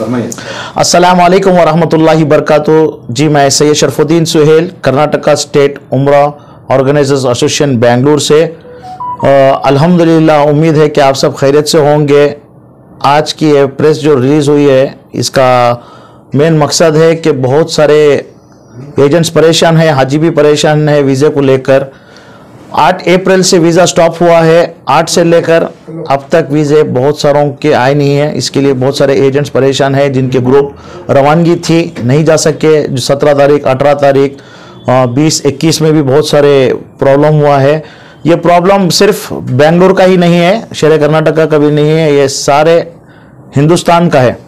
फरमाइए। अस्सलाम वालेकुम वरहमतुल्लाहि बरकातुहू। जी मैं सैयद शरफुद्दीन सुहेल, कर्नाटका स्टेट उम्रा ऑर्गेनाइजर्स एसोसिएशन बेंगलुरु से। अल्हम्दुलिल्लाह, उम्मीद है कि आप सब खैरियत से होंगे। आज की ये प्रेस जो रिलीज़ हुई है, इसका मेन मकसद है कि बहुत सारे एजेंट्स परेशान हैं, हाजी भी परेशान है वीज़े को लेकर। 8 अप्रैल से वीज़ा स्टॉप हुआ है। 8 से लेकर अब तक वीज़े बहुत सारों के आए नहीं हैं। इसके लिए बहुत सारे एजेंट्स परेशान हैं, जिनके ग्रुप रवानगी थी नहीं जा सके। जो 17 तारीख, 18 तारीख, 20, 21 में भी बहुत सारे प्रॉब्लम हुआ है। ये प्रॉब्लम सिर्फ बेंगलुरु का ही नहीं है, शहर कर्नाटका का भी नहीं है, ये सारे हिंदुस्तान का है।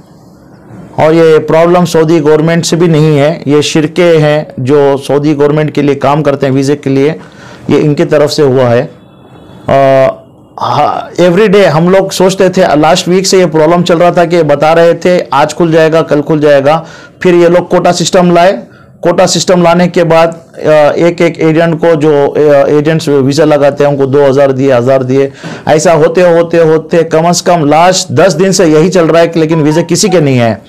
और ये प्रॉब्लम सऊदी गवर्नमेंट से भी नहीं है, ये शिरके हैं जो सऊदी गवर्नमेंट के लिए काम करते हैं वीज़े के लिए, ये इनकी तरफ से हुआ है। एवरी डे हम लोग सोचते थे, लास्ट वीक से ये प्रॉब्लम चल रहा था कि बता रहे थे आज खुल जाएगा, कल खुल जाएगा। फिर ये लोग कोटा सिस्टम लाए। कोटा सिस्टम लाने के बाद एक एक एजेंट को, जो एजेंट्स वीज़ा लगाते हैं, उनको 2000 दिए, 1000 दिए। ऐसा होते होते होते कम से कम लास्ट 10 दिन से यही चल रहा है कि लेकिन वीज़ा किसी के नहीं है।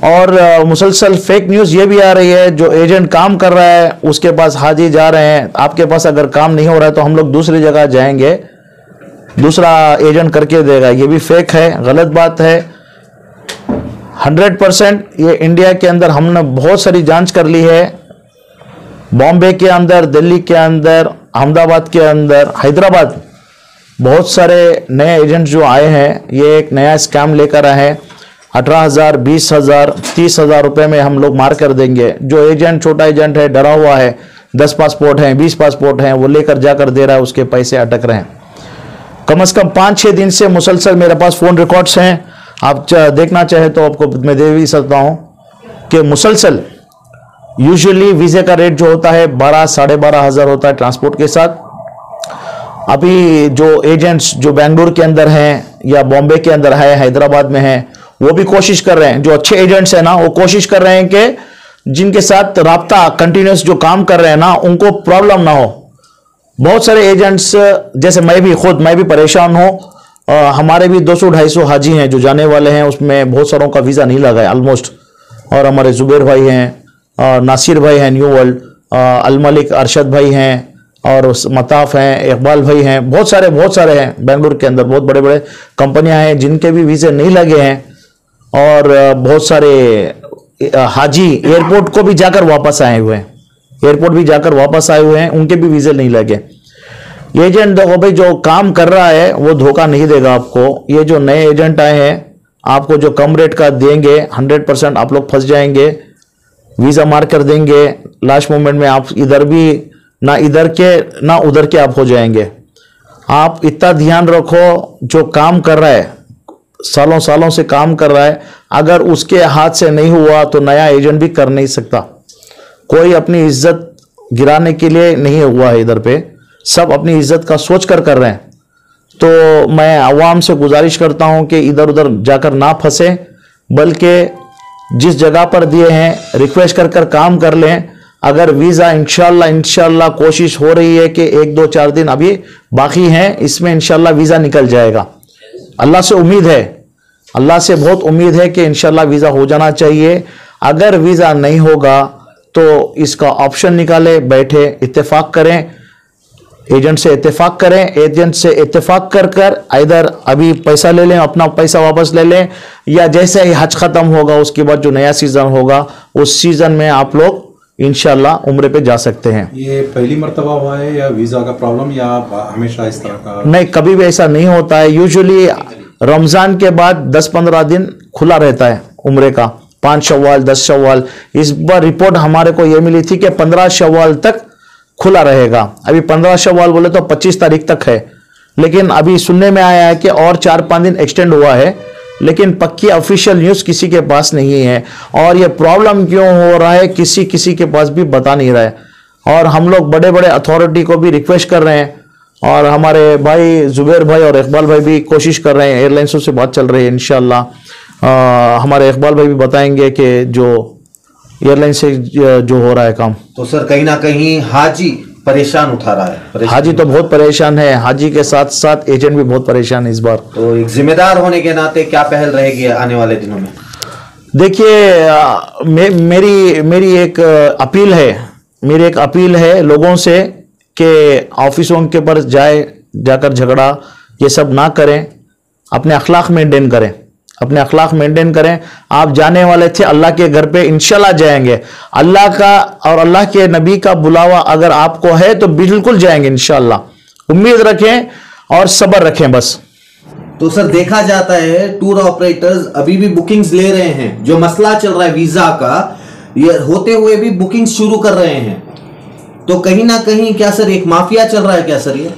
और मुसलसल फेक न्यूज़ ये भी आ रही है, जो एजेंट काम कर रहा है उसके पास हाजी जा रहे हैं, आपके पास अगर काम नहीं हो रहा है तो हम लोग दूसरी जगह जाएंगे, दूसरा एजेंट करके देगा। ये भी फेक है, गलत बात है। 100% ये इंडिया के अंदर हमने बहुत सारी जांच कर ली है। बॉम्बे के अंदर, दिल्ली के अंदर, अहमदाबाद के अंदर, हैदराबाद, बहुत सारे नए एजेंट जो आए हैं, ये एक नया स्कैम लेकर आए हैं। 18,000, 20,000, 30,000 रुपये में हम लोग मार कर देंगे। जो एजेंट, छोटा एजेंट है, डरा हुआ है, 10 पासपोर्ट हैं, 20 पासपोर्ट हैं, वो लेकर जाकर दे रहा है, उसके पैसे अटक रहे हैं। कम से कम 5-6 दिन से मुसलसल मेरे पास फ़ोन रिकॉर्ड्स हैं। आप देखना चाहे तो आपको मैं दे भी सकता हूँ कि मुसलसल यूजुअली वीज़े का रेट जो होता है 12, 12,500 होता है ट्रांसपोर्ट के साथ। अभी जो एजेंट्स जो बेंगलुरु के अंदर हैं या बॉम्बे के अंदर है, हैदराबाद में हैं, वो भी कोशिश कर रहे हैं, जो अच्छे एजेंट्स हैं ना, वो कोशिश कर रहे हैं कि जिनके साथ राब्ता कंटिन्यूस जो काम कर रहे हैं ना, उनको प्रॉब्लम ना हो। बहुत सारे एजेंट्स, जैसे मैं भी परेशान हूँ। हमारे भी 200-250 हाजी हैं जो जाने वाले हैं, उसमें बहुत सारों का वीज़ा नहीं लगा है ऑलमोस्ट। और हमारे जुबैर भाई हैं, नासिर भाई हैं न्यू वर्ल्ड, अल मलिक अरशद भाई हैं, और मताफ हैं, इकबाल भाई हैं, बहुत सारे हैं बेंगलुरु के अंदर। बहुत बड़े बड़े कंपनियां हैं जिनके भी वीज़े नहीं लगे हैं। और बहुत सारे हाजी एयरपोर्ट को भी जाकर वापस आए हुए हैं, उनके भी वीज़े नहीं लगे। एजेंट देखो भाई, जो काम कर रहा है वो धोखा नहीं देगा आपको। ये जो नए एजेंट आए हैं, आपको जो कम रेट का देंगे, 100% आप लोग फंस जाएंगे, वीज़ा मार कर देंगे। लास्ट मोमेंट में आप इधर भी ना इधर के ना उधर के आप हो जाएंगे। आप इतना ध्यान रखो, जो काम कर रहा है, सालों से काम कर रहा है, अगर उसके हाथ से नहीं हुआ तो नया एजेंट भी कर नहीं सकता। कोई अपनी इज्जत गिराने के लिए नहीं हुआ है इधर पे, सब अपनी इज्जत का सोच कर रहे हैं। तो मैं आवाम से गुजारिश करता हूं कि इधर उधर जाकर ना फंसे, बल्कि जिस जगह पर दिए हैं रिक्वेस्ट कर काम कर लें। अगर वीज़ा इंशाल्लाह कोशिश हो रही है कि 1-2-4 दिन अभी बाकी हैं, इसमें इंशाल्लाह वीज़ा निकल जाएगा। अल्लाह से उम्मीद है, अल्लाह से बहुत उम्मीद है कि इंशाल्लाह वीज़ा हो जाना चाहिए। अगर वीज़ा नहीं होगा तो इसका ऑप्शन निकाले, बैठे इत्तेफाक करें, एजेंट से इत्तेफाक करें। एजेंट से इत्तेफाक कर इधर अभी पैसा ले लें, अपना पैसा वापस ले लें, या जैसे ही हज ख़त्म होगा उसके बाद जो नया सीज़न होगा, उस सीज़न में आप लोग इंशाल्लाह उम्रे पे जा सकते हैं। ये पहली मर्तबा हुआ है या वीज़ा का प्रॉब्लम, या हमेशा इस तरह का? नहीं, कभी भी ऐसा नहीं होता है। यूजुअली रमज़ान के बाद 10-15 दिन खुला रहता है उम्रे का, 5 शव्वाल, 10 शव्वाल। इस बार रिपोर्ट हमारे को ये मिली थी कि 15 शव्वाल तक खुला रहेगा। अभी 15 शव्वाल बोले तो 25 तारीख तक है, लेकिन अभी सुनने में आया है कि और 4-5 दिन एक्सटेंड हुआ है, लेकिन पक्की ऑफिशियल न्यूज़ किसी के पास नहीं है। और ये प्रॉब्लम क्यों हो रहा है किसी के पास भी बता नहीं रहा है। और हम लोग बड़े बड़े अथॉरिटी को भी रिक्वेस्ट कर रहे हैं, और हमारे भाई जुबैर भाई और इकबाल भाई भी कोशिश कर रहे हैं, एयरलाइंसों से बात चल रही है। इंशाल्लाह हमारे इकबाल भाई भी बताएंगे कि जो एयरलाइन से जो हो रहा है काम। तो सर कहीं ना कहीं हाजी परेशान उठा रहा है। हाजी तो बहुत परेशान है, हाजी के साथ साथ एजेंट भी बहुत परेशान है इस बार। तो एक जिम्मेदार होने के नाते क्या पहल रहेगी आने वाले दिनों में? देखिए मेरी एक अपील है लोगों से कि ऑफिसों के पर जाकर झगड़ा ये सब ना करें, अपने अखलाक मेंटेन करें, अपने अखलाक मेंटेन करें। आप जाने वाले थे अल्लाह के घर पे, इंशाल्लाह जाएंगे। अल्लाह का और अल्लाह के नबी का बुलावा अगर आपको है तो बिल्कुल जाएंगे इंशाल्लाह। उम्मीद रखें और सब्र रखें बस। तो सर देखा जाता है टूर ऑपरेटर्स अभी भी बुकिंग्स ले रहे हैं, जो मसला चल रहा है वीजा का, ये होते हुए भी बुकिंग शुरू कर रहे हैं। तो कहीं ना कहीं क्या सर एक माफिया चल रहा है क्या सर ये?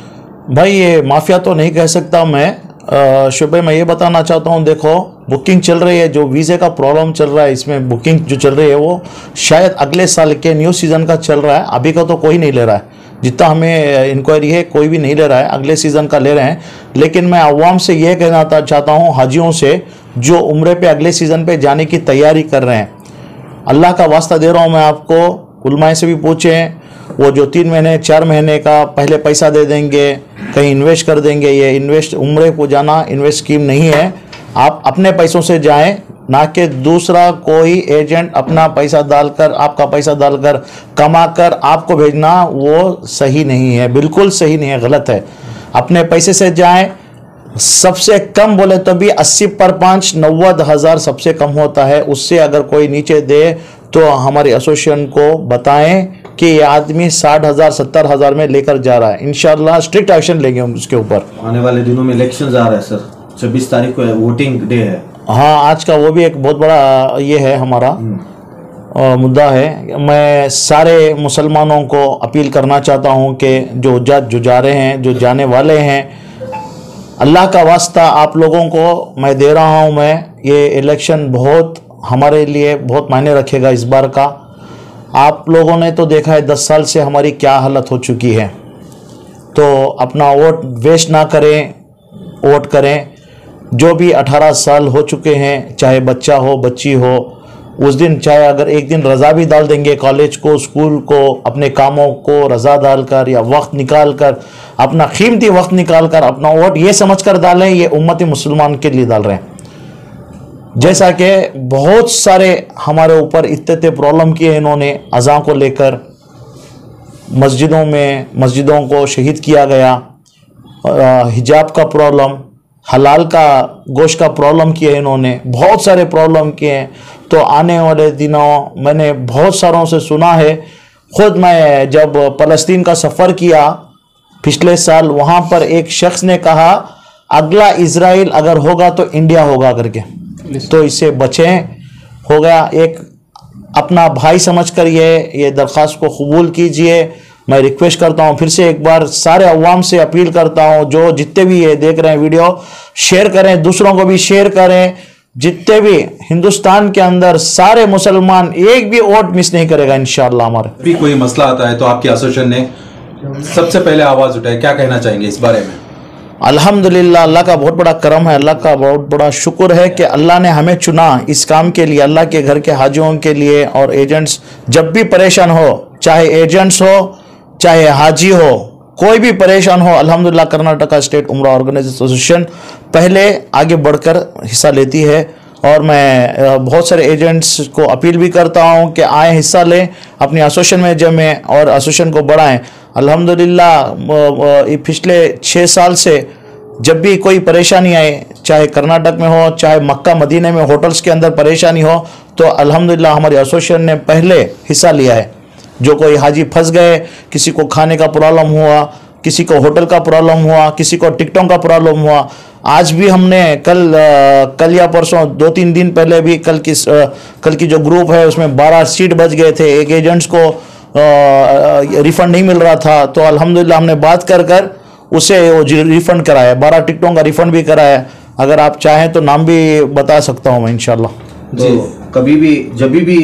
भाई ये माफिया तो नहीं कह सकता मैं, शुभे मैं ये बताना चाहता हूँ, देखो बुकिंग चल रही है, जो वीज़े का प्रॉब्लम चल रहा है इसमें बुकिंग जो चल रही है वो शायद अगले साल के न्यू सीज़न का चल रहा है। अभी का तो कोई नहीं ले रहा है, जितना हमें इंक्वायरी है कोई भी नहीं ले रहा है, अगले सीज़न का ले रहे हैं। लेकिन मैं अवाम से ये कहना चाहता हूँ, हाजियों से जो उम्रे पे अगले सीज़न पे जाने की तैयारी कर रहे हैं, अल्लाह का वास्ता दे रहा हूँ मैं आपको, उलमाए से भी पूछें, वो जो 3 महीने 4 महीने का पहले पैसा दे देंगे, कहीं इन्वेस्ट कर देंगे, ये इन्वेस्ट उम्रे को जाना इन्वेस्ट स्कीम नहीं है। आप अपने पैसों से जाएं, ना कि दूसरा कोई एजेंट अपना पैसा डालकर, आपका पैसा डालकर कमा कर आपको भेजना, वो सही नहीं है, बिल्कुल सही नहीं है, गलत है। अपने पैसे से जाएं। सबसे कम बोले तो भी 80 पर 5 90,000 सबसे कम होता है। उससे अगर कोई नीचे दे तो हमारी एसोसिएशन को बताएं कि ये आदमी 60,000 70,000 में लेकर जा रहा है। इंशाल्लाह स्ट्रिक्ट एक्शन लेंगे हम उसके ऊपर। आने वाले दिनों में इलेक्शंस आ रहा है सर, 26 तारीख को वोटिंग डे है। हाँ, आज का वो भी एक बहुत बड़ा ये है हमारा मुद्दा है। मैं सारे मुसलमानों को अपील करना चाहता हूँ कि जो जा रहे हैं, जो जाने वाले हैं, अल्लाह का वास्ता आप लोगों को मैं दे रहा हूँ, मैं ये इलेक्शन बहुत हमारे लिए बहुत मायने रखेगा इस बार का। आप लोगों ने तो देखा है 10 साल से हमारी क्या हालत हो चुकी है, तो अपना वोट वेस्ट ना करें, वोट करें। जो भी 18 साल हो चुके हैं, चाहे बच्चा हो बच्ची हो, उस दिन चाहे अगर एक दिन रज़ा भी डाल देंगे कॉलेज को, स्कूल को, अपने कामों को रज़ा डालकर या वक्त निकाल कर, अपना कीमती वक्त निकाल कर अपना वोट ये समझ कर डालें ये उम्मत मुसलमान के लिए डाल रहे हैं। जैसा कि बहुत सारे हमारे ऊपर इतने प्रॉब्लम किए इन्होंने, अज़ां को लेकर मस्जिदों में मस्जिदों को शहीद किया गया, हिजाब का प्रॉब्लम, हलाल का गोश्त का प्रॉब्लम किया इन्होंने, बहुत सारे प्रॉब्लम किए हैं। तो आने वाले दिनों मैंने बहुत सारों से सुना है, खुद मैं जब फ़लस्तीन का सफ़र किया पिछले साल, वहाँ पर एक शख्स ने कहा अगला इजराइल अगर होगा तो इंडिया होगा करके, तो इससे बचें। हो गया एक अपना भाई समझकर ये दरख्वास्त को कबूल कीजिए। मैं रिक्वेस्ट करता हूँ फिर से एक बार सारे अवाम से अपील करता हूँ, जो जितने भी ये देख रहे हैं वीडियो शेयर करें, दूसरों को भी शेयर करें। जितने भी हिंदुस्तान के अंदर सारे मुसलमान एक भी वोट मिस नहीं करेगा इंशाअल्लाह। हमारे भी कोई मसला आता है तो आपकी एसोसिएशन ने सबसे पहले आवाज उठाई, क्या कहना चाहेंगे इस बारे में? अल्हम्दुलिल्लाह, अल्लाह का बहुत बड़ा करम है, अल्लाह का बहुत बड़ा शुक्र है कि अल्लाह ने हमें चुना इस काम के लिए, अल्लाह के घर के हाजियों के लिए। और एजेंट्स जब भी परेशान हो, चाहे एजेंट्स हो चाहे हाजी हो, कोई भी परेशान हो, अल्हम्दुलिल्लाह कर्नाटका स्टेट उम्रा ऑर्गेनाइजेशन एसोसिएशन पहले आगे बढ़कर हिस्सा लेती है। और मैं बहुत सारे एजेंट्स को अपील भी करता हूं कि आए, हिस्सा लें, अपनी एसोसिएशन में जमें और एसोसिएशन को बढ़ाएं। अल्हम्दुलिल्लाह पिछले 6 साल से जब भी कोई परेशानी आए, चाहे कर्नाटक में हो चाहे मक्का मदीने में होटल्स के अंदर परेशानी हो, तो अल्हम्दुलिल्लाह हमारी एसोसिएशन ने पहले हिस्सा लिया है। जो कोई हाजी फंस गए, किसी को खाने का प्रॉब्लम हुआ, किसी को होटल का प्रॉब्लम हुआ, किसी को टिकटों का प्रॉब्लम हुआ, आज भी हमने कल या परसों 2-3 दिन पहले भी कल की जो ग्रुप है उसमें 12 सीट बच गए थे। एक एजेंट्स को रिफंड नहीं मिल रहा था, तो अल्हम्दुलिल्लाह हमने बात कर उसे वो रिफंड कराया, 12 टिकटों का रिफंड भी कराया। अगर आप चाहें तो नाम भी बता सकता हूँ मैं इंशाल्लाह। जी, कभी भी जब भी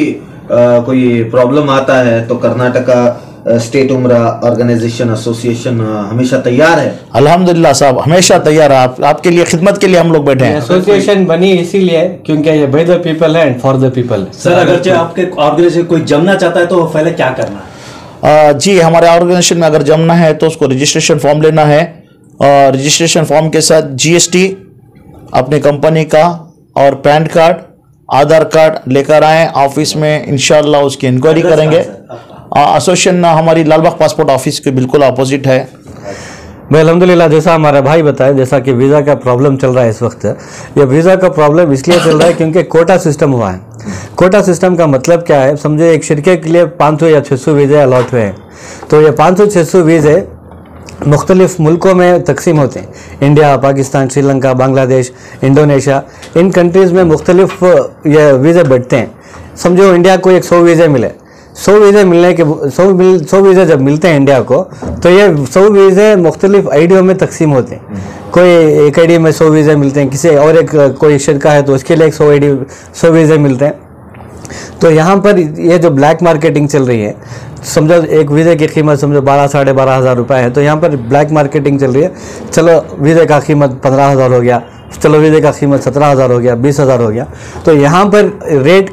कोई प्रॉब्लम आता है तो कर्नाटका स्टेट उम्रा ऑर्गेनाइजेशन एसोसिएशन हमेशा तैयार है। अल्हम्दुलिल्लाह साहब, हमेशा तैयार है। आपके लिए खिदमत के लिए हम लोग बैठे हैं। एसोसिएशन बनी इसीलिए क्योंकि ये बाय द पीपल है and for the people. Sir, अगर आपके ऑर्गेनाइजेशन कोई जमना चाहता है तो पहले क्या करना है? जी, हमारे ऑर्गेनाइजेशन में अगर जमना है तो उसको रजिस्ट्रेशन फॉर्म लेना है, और रजिस्ट्रेशन फॉर्म के साथ GST अपनी कंपनी का और पैन कार्ड आधार कार्ड लेकर आएँ ऑफिस में, इंशाल्लाह उसकी इंक्वायरी करेंगे। एसोसिएशन हमारी लालबाग पासपोर्ट ऑफिस के बिल्कुल अपोजिट है। मैं अल्हम्दुलिल्लाह, जैसा हमारा भाई बताया, जैसा कि वीज़ा का प्रॉब्लम चल रहा है इस वक्त, ये वीज़ा का प्रॉब्लम इसलिए चल रहा है क्योंकि कोटा सिस्टम हुआ है। कोटा सिस्टम का मतलब क्या है, समझो एक शिरके के लिए 500 या 600 वीज़े अलॉट हुए हैं, तो ये 500-600 वीज़े मुख्तलिफ मुल्कों में तकसीम होते हैं। इंडिया, पाकिस्तान, श्रीलंका, बांग्लादेश, इंडोनेशिया, इन कंट्रीज़ में मुख्तलिफ ये वीज़े बढ़ते हैं। समझो इंडिया को एक 100 वीज़े मिले, 100 वीज़े मिलने के 100 वीज़े जब मिलते हैं इंडिया को, तो ये 100 वीज़े मुख्तलिफ आईडियों में तकसीम होते हैं। कोई एक आईडी में 100 वीज़े मिलते हैं, किसी और एक कोई शिरका है तो उसके लिए 100 वीज़े मिलते हैं। तो यहाँ पर ये जो ब्लैक मार्केटिंग चल रही है, समझो एक वीज़े की कीमत समझो 12-12.5 हज़ार रुपये है, तो यहाँ पर ब्लैक मार्केटिंग चल रही है। चलो वीज़े का कीमत 15,000 हो गया, चलो वीज़े का कीमत 17,000 हो गया, 20,000 हो गया। तो यहाँ पर रेट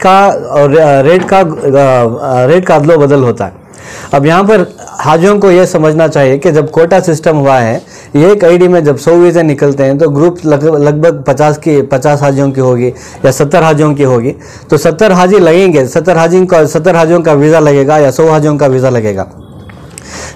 का अदलो बदल होता है। अब यहाँ पर हाजियों को ये समझना चाहिए कि जब कोटा सिस्टम हुआ है, ये एक आईडी में जब 100 वीज़े निकलते हैं तो ग्रुप लगभग 50 हाजियों की होगी या 70 हाजियों की होगी, तो 70 हाजी लगेंगे, 70 हाजियों का वीज़ा लगेगा या 100 हाजियों का वीज़ा लगेगा।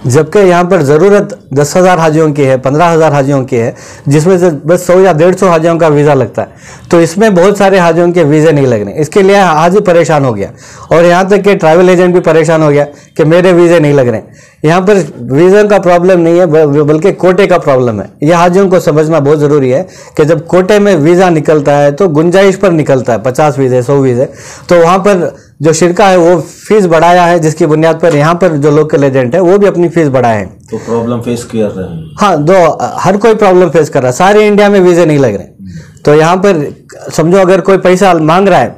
जबकि यहाँ पर ज़रूरत 10,000 हाजियों की है, 15,000 हाजियों की है, जिसमें से बस 100 या 150 हाजियों का वीज़ा लगता है। तो इसमें बहुत सारे हाजियों के वीज़े नहीं लग रहे, इसके लिए हाजी परेशान हो गया, और यहाँ तक कि ट्रैवल एजेंट भी परेशान हो गया कि मेरे वीज़े नहीं लग रहे। यहाँ पर वीज़ा का प्रॉब्लम नहीं है, बल्कि कोटे का प्रॉब्लम है। यह हाजियों को समझना बहुत ज़रूरी है कि जब कोटे में वीज़ा निकलता है तो गुंजाइश पर निकलता है, 50 वीज़े, 100 वीज़े, तो वहाँ पर जो शिरका है वो फीस बढ़ाया है, जिसकी बुनियाद पर यहाँ पर जो लोकल एजेंट है वो भी अपनी फीस बढ़ाए हैं। तो प्रॉब्लम फेस कर रहे हैं। हाँ, हर कोई प्रॉब्लम फेस कर रहा है, सारे इंडिया में वीज़े नहीं लग रहे। तो यहाँ पर समझो अगर कोई पैसा मांग रहा है,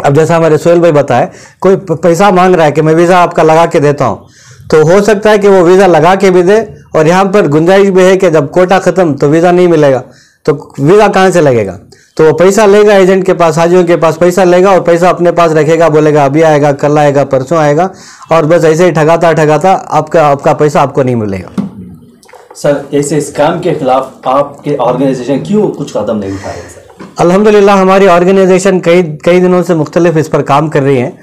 अब जैसा हमारे सोहेल भाई बताए, कोई पैसा मांग रहा है कि मैं वीज़ा आपका लगा के देता हूँ, तो हो सकता है कि वो वीज़ा लगा के भी दे, और यहाँ पर गुंजाइश भी है कि जब कोटा ख़त्म तो वीज़ा नहीं मिलेगा, तो वीज़ा कहाँ से लगेगा। तो वो पैसा लेगा एजेंट के पास, हाजियों के पास पैसा लेगा, और पैसा अपने पास रखेगा, बोलेगा अभी आएगा, कल आएगा, परसों आएगा, और बस ऐसे ही ठगाता आपका पैसा आपको नहीं मिलेगा। सर, ऐसे स्कैम के खिलाफ आपके ऑर्गेनाइजेशन क्यों कुछ कदम नहीं उठा रहे सर? अल्हम्दुलिल्लाह हमारी ऑर्गेनाइजेशन कई दिनों से मुख्तलिफ इस पर काम कर रही है।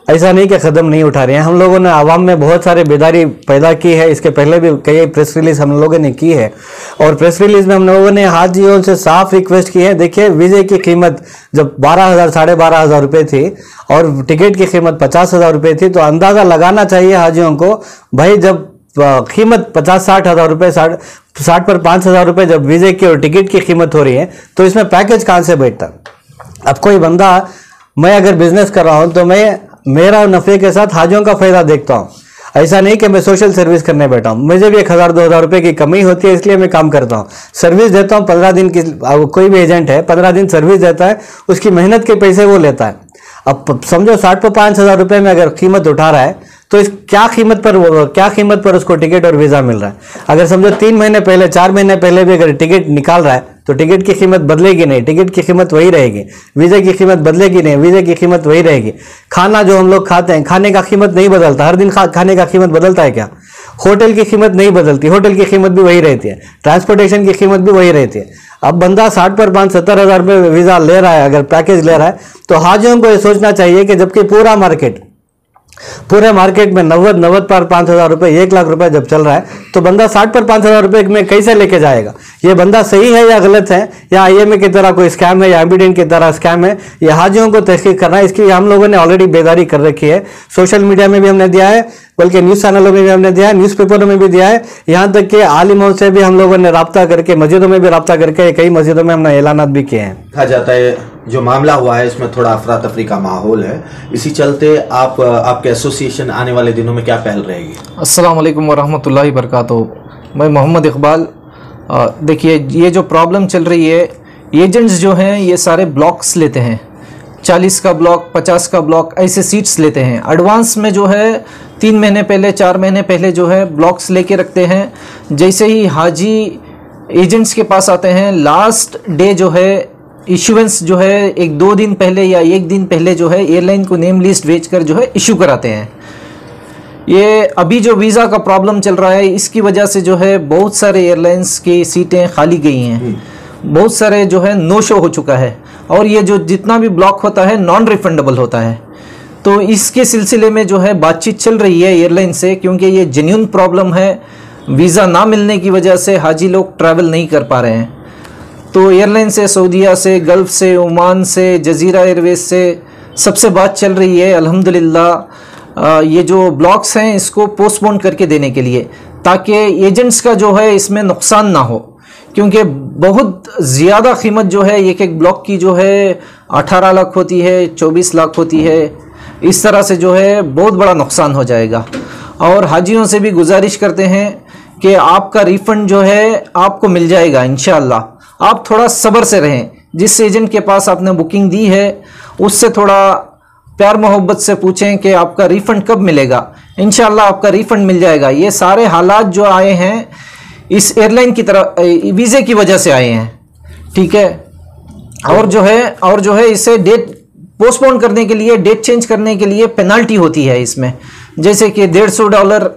ऐसा नहीं कि कदम नहीं उठा रहे हैं, हम लोगों ने आवाम में बहुत सारे बेदारी पैदा की है। इसके पहले भी कई प्रेस रिलीज हम लोगों ने की है, और प्रेस रिलीज में हम लोगों ने हाजियों से साफ रिक्वेस्ट की है। देखिए, वीज़े की कीमत जब 12,000 12,500 रुपये थी और टिकट की कीमत 50,000 रुपये थी, तो अंदाज़ा लगाना चाहिए हाजियों को, भाई जब कीमत 50-60 हज़ार रुपये, 60 पर 5,000 रुपये जब वीज़े की और टिकट की कीमत हो रही है, तो इसमें पैकेज कहाँ से बैठता। अब कोई बंदा, मैं अगर बिजनेस कर रहा हूँ तो मैं मेरा नफ़े के साथ हाजियों का फ़ायदा देखता हूँ। ऐसा नहीं कि मैं सोशल सर्विस करने बैठा हूँ, मुझे भी 1,000-2,000 रुपये की कमी होती है, इसलिए मैं काम करता हूँ, सर्विस देता हूँ। 15 दिन की कोई भी एजेंट है, 15 दिन सर्विस देता है, उसकी मेहनत के पैसे वो लेता है। अब समझो 60 पर 5,000 रुपये में अगर कीमत उठा रहा है, तो इस क्या कीमत पर उसको टिकट और वीज़ा मिल रहा है। अगर समझो 3 महीने पहले, 4 महीने पहले भी अगर टिकट निकाल रहा है, तो टिकट की कीमत बदलेगी नहीं, टिकट की कीमत वही रहेगी। वीज़े की कीमत बदलेगी नहीं, वीज़े की कीमत वही रहेगी। खाना जो हम लोग खाते हैं, खाने का कीमत नहीं बदलता, हर दिन खाने का कीमत बदलता है क्या? होटल की कीमत नहीं बदलती, होटल की कीमत भी वही रहती है, ट्रांसपोर्टेशन की कीमत भी वही रहती है। अब बंदा 60 पर 5-70 हज़ार रुपये वीज़ा ले रहा है, अगर पैकेज ले रहा है, तो हाजियों को ये सोचना चाहिए कि जबकि पूरे मार्केट में 90 पर 5,000 रुपये, 1 लाख रुपए जब चल रहा है, तो बंदा 60 पर 5,000 रुपये में कैसे लेके जाएगा? ये बंदा सही है या गलत है, या IMA की तरह कोई स्कैम है, या एम्बिडेंट की तरह स्कैम है, ये हाजियों को तहकीक करना है। इसकी हम लोगों ने ऑलरेडी बेदारी कर रखी है, सोशल मीडिया में भी हमने दिया है, बल्कि न्यूज़ चैनलों में भी हमने दिया है, न्यूज़पेपरों में भी दिया है, यहाँ तक कि आलिमों से भी हम लोगों ने रब्ता करके, मस्जिदों में भी रब्ता करके, कई मस्जिदों में हमने ऐलानात भी किए हैं। कहा जाता है जो मामला हुआ है इसमें थोड़ा अफरा तफरी का माहौल है, इसी चलते आपके एसोसिएशन आने वाले दिनों में क्या पहल रहेगी? अस्सलाम वालेकुम वरहमतुल्लाहि वबरकातुहू। मैं मोहम्मद इकबाल। देखिए, ये जो प्रॉब्लम चल रही है, एजेंट्स जो हैं ये सारे ब्लॉक्स लेते हैं, 40 का ब्लॉक, 50 का ब्लॉक, ऐसे सीट्स लेते हैं। एडवांस में जो है 3 महीने पहले, 4 महीने पहले जो है ब्लॉक्स लेके रखते हैं। जैसे ही हाजी एजेंट्स के पास आते हैं, लास्ट डे जो है इशुएंस जो है 1-2 दिन पहले या 1 दिन पहले जो है एयरलाइन को नेम लिस्ट भेजकर जो है इशू कराते हैं। ये अभी जो वीज़ा का प्रॉब्लम चल रहा है, इसकी वजह से जो है बहुत सारे एयरलाइंस की सीटें खाली गई हैं, बहुत सारे जो है नो शो हो चुका है। और ये जो जितना भी ब्लॉक होता है नॉन रिफंडेबल होता है। तो इसके सिलसिले में जो है बातचीत चल रही है एयरलाइन से, क्योंकि ये जेन्युइन प्रॉब्लम है, वीज़ा ना मिलने की वजह से हाजी लोग ट्रैवल नहीं कर पा रहे हैं। तो एयरलाइन से, सऊदीया से, गल्फ़ से, ओमान से, जज़ीरा एयरवेज से सबसे बात चल रही है अल्हम्दुलिल्लाह ये जो ब्लॉक्स हैं इसको पोस्टपोन करके देने के लिए, ताकि एजेंट्स का जो है इसमें नुकसान ना हो, क्योंकि बहुत ज़्यादा कीमत जो है एक एक ब्लॉक की जो है 18 लाख होती है, 24 लाख होती है, इस तरह से जो है बहुत बड़ा नुकसान हो जाएगा। और हाजियों से भी गुजारिश करते हैं कि आपका रिफ़ंड जो है आपको मिल जाएगा इंशाअल्लाह। आप थोड़ा सब्र से रहें, जिस एजेंट के पास आपने बुकिंग दी है उससे थोड़ा प्यार मोहब्बत से पूछें कि आपका रिफ़ंड कब मिलेगा। इंशाअल्लाह आपका रिफ़ंड मिल जाएगा। ये सारे हालात जो आए हैं इस एयरलाइन की तरफ वीज़े की वजह से आए हैं, ठीक है। और जो है इसे डेट पोस्टपोन करने के लिए, डेट चेंज करने के लिए पेनल्टी होती है इसमें, जैसे कि $150,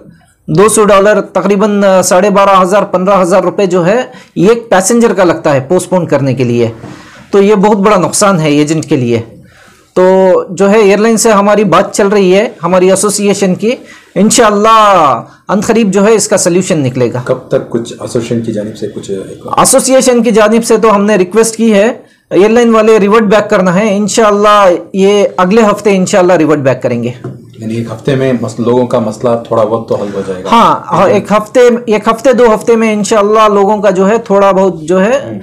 $200, तकरीबन 12,500 15,000 रुपये जो है ये एक पैसेंजर का लगता है पोस्टपोन करने के लिए। तो ये बहुत बड़ा नुकसान है एजेंट के लिए। तो जो है एयरलाइन से हमारी बात चल रही है, हमारी एसोसिएशन की, इंशाअल्लाह अनकरीब जो है इसका सल्यूशन निकलेगा। कब तक कुछ एसोसिएशन की जानिब से कुछ एसोसिएशन की जानिब से तो हमने रिक्वेस्ट की है, एयरलाइन वाले रिवर्ट बैक करना है इंशाअल्लाह, ये अगले हफ्ते इंशाअल्लाह रिवर्ट बैक करेंगे। यानी एक हफ्ते में लोगों का मसला थोड़ा बहुत तो हल हो जाएगा। हाँ, एक हफ्ते 2 हफ्ते में इंशाअल्लाह लोगों का जो है थोड़ा बहुत जो है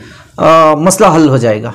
मसला हल हो जाएगा।